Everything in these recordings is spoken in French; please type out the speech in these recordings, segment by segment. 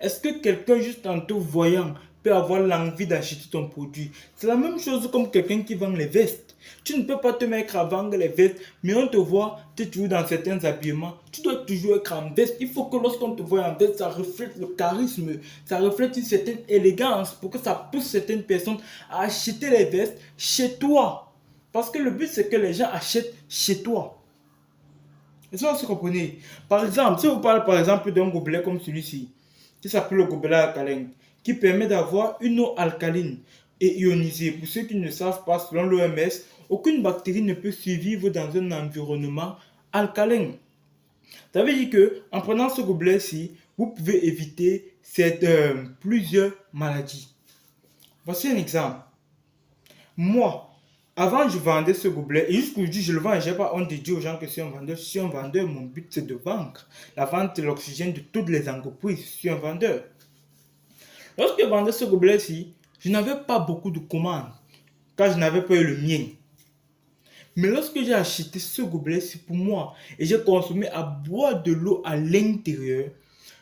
Est-ce que quelqu'un juste en te voyant peut avoir l'envie d'acheter ton produit? C'est la même chose comme quelqu'un qui vend les vestes. Tu ne peux pas te mettre à vendre les vestes, mais on te voit, tu es toujours dans certains habillements. Tu dois toujours être en veste. Il faut que lorsqu'on te voit en veste, ça reflète le charisme, ça reflète une certaine élégance pour que ça pousse certaines personnes à acheter les vestes chez toi. Parce que le but, c'est que les gens achètent chez toi. Est-ce que vous comprenez? Par exemple, si vous parlez par exemple d'un gobelet comme celui-ci, qui s'appelle le gobelet alcalin, qui permet d'avoir une eau alcaline et ionisée. Pour ceux qui ne savent pas, selon l'OMS, aucune bactérie ne peut survivre dans un environnement alcalin. Ça veut dire que en prenant ce gobelet-ci, vous pouvez éviter plusieurs maladies. Voici un exemple. Moi, avant, je vendais ce gobelet et jusqu'aujourd'hui, je le vends. Je n'ai pas honte de dire aux gens que je suis un vendeur. Je suis un vendeur, mon but c'est de vendre. La vente c'est l'oxygène de toutes les entreprises. Je suis un vendeur. Lorsque je vendais ce gobelet-ci, je n'avais pas beaucoup de commandes car je n'avais pas eu le mien. Mais lorsque j'ai acheté ce gobelet-ci pour moi et j'ai consommé à boire de l'eau à l'intérieur,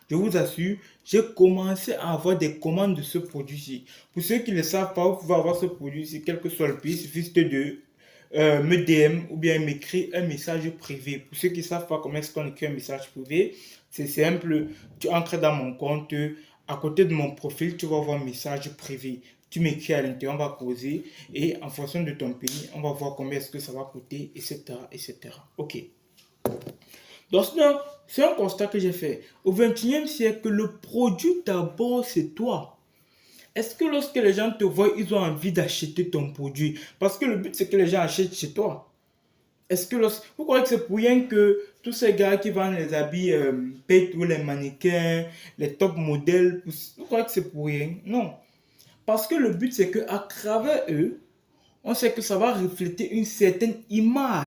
je vous assure, j'ai commencé à avoir des commandes de ce produit-ci. Pour ceux qui ne le savent pas, vous pouvez avoir ce produit-ci, quel que soit le prix, il suffit juste de me DM ou bien m'écrire un message privé. Pour ceux qui ne savent pas comment est-ce qu'on écrit un message privé, c'est simple. Tu entres dans mon compte, à côté de mon profil, tu vas voir un message privé. Tu m'écris à l'intérieur, on va causer et en fonction de ton pays, on va voir combien est-ce que ça va coûter, etc., etc. Ok. Donc, c'est un constat que j'ai fait. Au XXIe siècle, le produit d'abord, c'est toi. Est-ce que lorsque les gens te voient, ils ont envie d'acheter ton produit? Parce que le but, c'est que les gens achètent chez toi. Est-ce que vous croyez que c'est pour rien que tous ces gars qui vendent les habits payent tous les mannequins, les top modèles, vous croyez que c'est pour rien? Non. Parce que le but, c'est qu'à travers eux, on sait que ça va refléter une certaine image.